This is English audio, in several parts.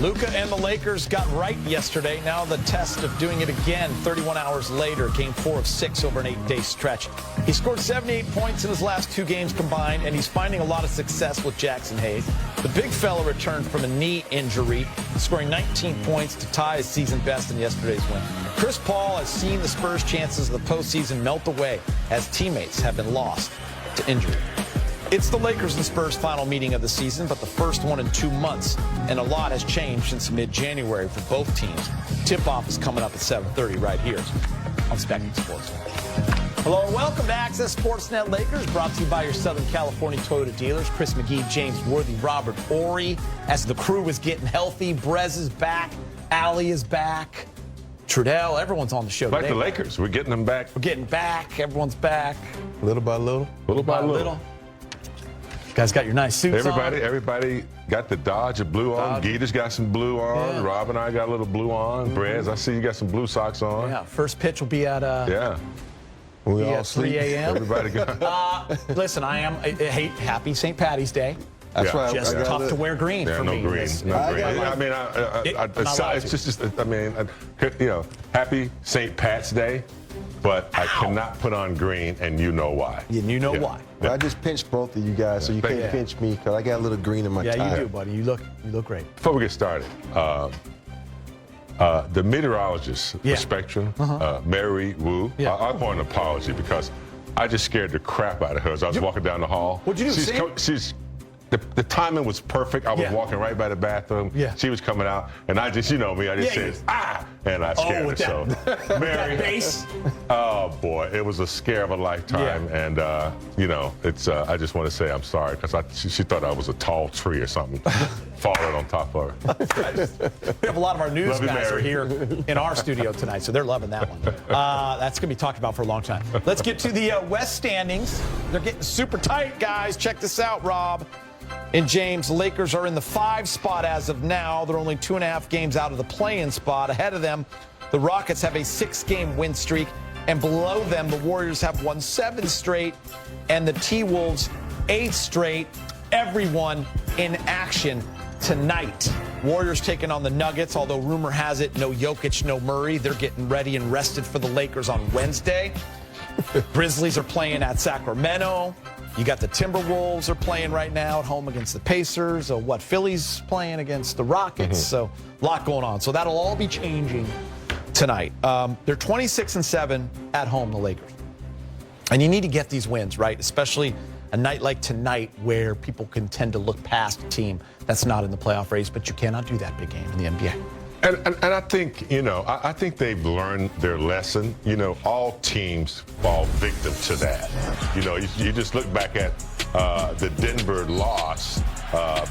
Luka and the Lakers got right yesterday. Now the test of doing it again 31 hours later. Game 4 of 6 over an 8-day stretch. He scored 78 points in his last 2 games combined, and he's finding a lot of success with Jackson Hayes. The big fella returned from a knee injury, scoring 19 points to tie his season best in yesterday's win. Chris Paul has seen the Spurs' chances of the postseason melt away as teammates have been lost to injury. It's the Lakers and Spurs final meeting of the season, but the first one in 2 months, and a lot has changed since mid-January for both teams. Tip-off is coming up at 7:30 right here on Spectrum Sports. Hello and welcome to Access Sportsnet Lakers, brought to you by your Southern California Toyota dealers. Chris McGee, James Worthy, Robert Horry. As the crew is getting healthy, Brez is back, Allie is back, Trudell, everyone's on the show like today. The Lakers, we're getting them back. We're getting back, everyone's back. Little by little. Little by little. You guys got your nice suits on. Everybody got the Dodge of blue on. Gita's got some blue on. Yeah. Rob and I got a little blue on. Brez, I see you got some blue socks on. Yeah, first pitch will be at Yeah. We at all 3 sleep. a.m. Everybody got. Listen, I happy St. Patty's Day. That's Yeah. right. Just I got tough it. to wear green Yeah, for no me. green. No I green. got I mean, not allowed it's to. just, I mean, happy St. Pat's Day, but I cannot put on green, and you know why. And you know why. Well, I just pinched both of you guys, so you Thank can't you. pinch me because I got a little green in my tie. Yeah, you do, buddy. You look great. Before we get started, the meteorologist Yeah. for Spectrum, Mary Wu, Yeah. I want an apology because I just scared the crap out of her as I was walking down the hall. What'd you do, The timing was perfect. I was Yeah. walking right by the bathroom. Yeah. She was coming out, and I just, you know me, I just Yeah, said, ah, and I scared her. with So, Mary, that bass. oh boy, it was a scare of a lifetime, Yeah. and you know, it's. I just want to say I'm sorry because she thought I was a tall tree or something, falling on top of her. We have a lot of our news Love you, guys are Mary. here in our studio tonight, so they're loving that one. That's going to be talked about for a long time. Let's get to the West standings. They're getting super tight, guys. Check this out, Rob and James. The Lakers are in the 5 spot as of now. They're only 2.5 games out of the play-in spot. Ahead of them, the Rockets have a 6-game win streak, and below them, the Warriors have won 7 straight, and the T-Wolves 8 straight. Everyone in action tonight. Warriors taking on the Nuggets, although rumor has it no Jokic, no Murray. They're getting ready and rested for the Lakers on Wednesday. Grizzlies are playing at Sacramento. You got the Timberwolves are playing right now at home against the Pacers. Philly's playing against the Rockets. So a lot going on. So that'll all be changing tonight. They're 26-7 at home, the Lakers. And you need to get these wins, right? Especially a night like tonight where people can tend to look past a team that's not in the playoff race, but you cannot do that big game in the NBA. And I think, you know, I think they've learned their lesson. You know, all teams fall victim to that. You know, you just look back at the Denver loss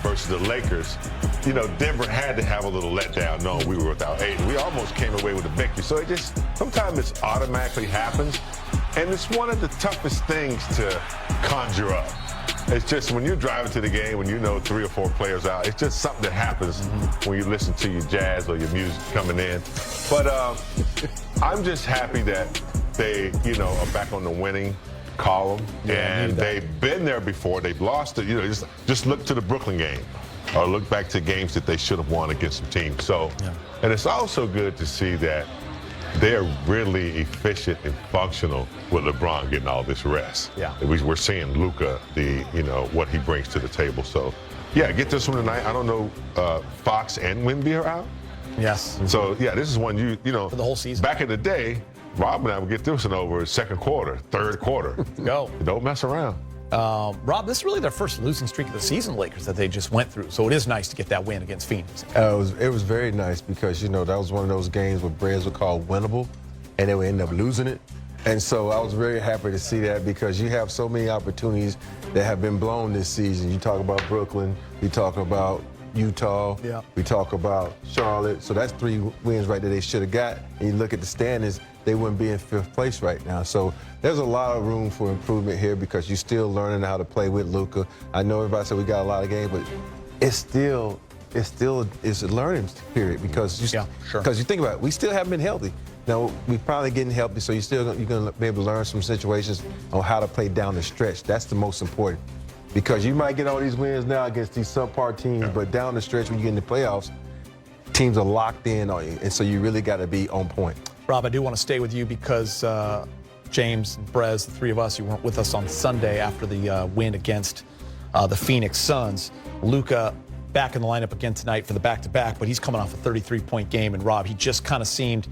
versus the Lakers. You know, Denver had to have a little letdown knowing we were without Aiden. We almost came away with a victory. So it just, sometimes it automatically happens. And it's one of the toughest things to conjure up. It's just when you're driving to the game, when you know 3 or 4 players out, it's just something that happens when you listen to your jazz or your music coming in. But I'm just happy that they, you know, are back on the winning column. And they've been there before. They've lost it. You know, just look to the Brooklyn game or look back to games that they should have won against some teams. So, and it's also good to see that they're really efficient and functional with LeBron getting all this rest. Yeah. We're seeing Luka, what he brings to the table. So, yeah, get this one tonight. I don't know, Fox and Wemby are out. Yes. So, yeah, this is one you know. For the whole season. Back in the day, Rob and I would get this one over second quarter, third quarter. Go. Don't mess around. Rob, this is really their first losing streak of the season, Lakers, that they just went through. So it is nice to get that win against Phoenix. It was very nice because, you know, that was one of those games where Brez would call winnable, and they would end up losing it. And so I was very happy to see that because you have so many opportunities that have been blown this season. You talk about Brooklyn, you talk about Utah, we talk about Charlotte. So that's 3 wins right there they should have got. And you look at the standings, they wouldn't be in 5th place right now. So there's a lot of room for improvement here because you're still learning how to play with Luka. I know everybody said we got a lot of games, but it's a learning period because you think about it, we still haven't been healthy. Now we probably getting healthy, so you're going to be able to learn some situations on how to play down the stretch. That's the most important. Because you might get all these wins now against these subpar teams, but down the stretch when you get in the playoffs, teams are locked in on you, and so you really got to be on point. Rob, I do want to stay with you because James and Brez, the three of us, you weren't with us on Sunday after the win against the Phoenix Suns. Luka back in the lineup again tonight for the back-to-back, but he's coming off a 33-point game. And Rob, he just kind of seemed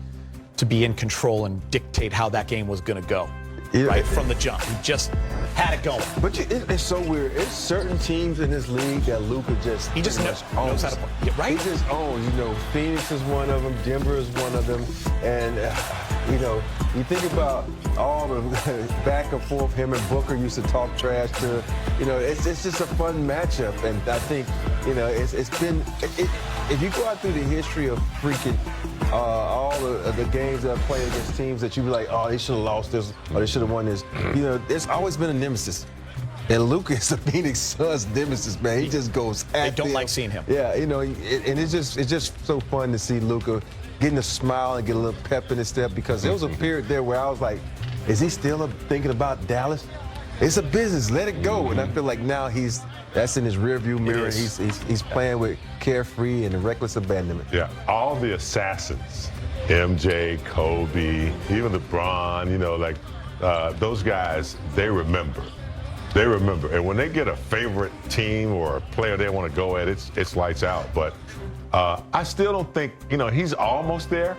to be in control and dictate how that game was going to go, right from the jump. He just had it going. But it's so weird. It's certain teams in this league that Luka just knows how to play. Yeah, right? He just owns. You know, Phoenix is one of them. Denver is one of them. And you know, you think about all the back and forth him and Booker used to talk trash to. You know, it's just a fun matchup. And I think, you know, it's been if you go out through the history of freaking all the games that I've played against teams that you be like, oh, they should have lost this or they should have won this. You know, it's always been a nemesis. And Luka is the Phoenix Suns nemesis, man. He just goes at They don't them. like seeing him. Yeah, you know, and it's just so fun to see Luka getting a smile and get a little pep in his step, because there was a period there where I was like, is he still thinking about Dallas? It's a business, let it go. And I feel like now that's in his rearview mirror. He's playing with carefree and reckless abandonment. Yeah, all the assassins, MJ, Kobe, even LeBron, you know, like those guys, they remember. They remember. And when they get a favorite team or a player they want to go at, it's lights out. But I still don't think, you know, he's almost there.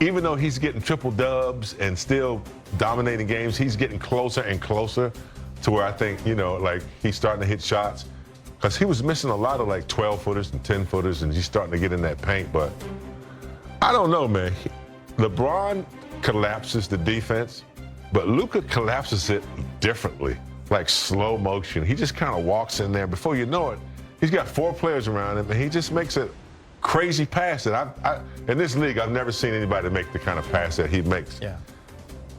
Even though he's getting triple dubs and still dominating games, he's getting closer and closer to where I think, you know, like he's starting to hit shots. Because he was missing a lot of like 12-footers and 10-footers, and he's starting to get in that paint. But I don't know, man. LeBron collapses the defense, but Luka collapses it differently, like slow motion. He just kind of walks in there. Before you know it, he's got 4 players around him, and he just makes a crazy pass that in this league, I've never seen anybody make the kind of pass that he makes. Yeah.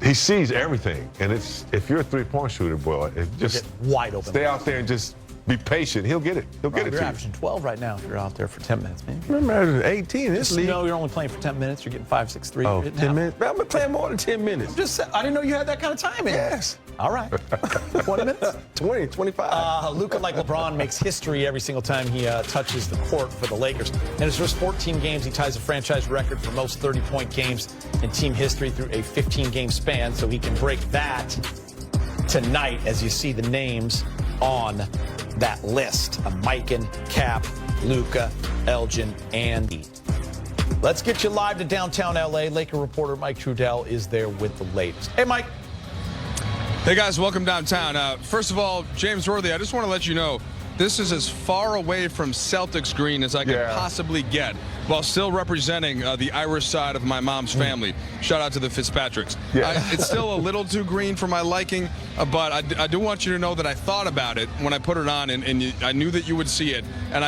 He sees everything, and if you're a three-point shooter, boy, just wide open. Stay out there and just be patient. He'll get it. He'll get it to You're you. averaging 12 right now if you're out there for 10 minutes, man. Remember, 18 in this league. No, you're only playing for 10 minutes. You're getting 5, 6, 3. Oh, 10 minutes? Man, I've been playing more than 10 minutes. I didn't know you had that kind of time in. Yes. All right. 20 minutes? 20, 25. Luka, like LeBron, makes history every single time he touches the court for the Lakers. In his first 14 games, he ties a franchise record for most 30-point games in team history through a 15-game span, so he can break that tonight as you see the names on that list. Mikan, Cap, Luka, Elgin, and E. Let's get you live to downtown L.A. Laker reporter Mike Trudell is there with the latest. Hey, Mike. Hey, guys, welcome downtown. First of all, James Worthy, I just want to let you know, this is as far away from Celtics green as I could possibly get, while still representing the Irish side of my mom's family. Shout out to the Fitzpatricks. It's still a little too green for my liking, but I do want you to know that I thought about it when I put it on, and I knew that you would see it. And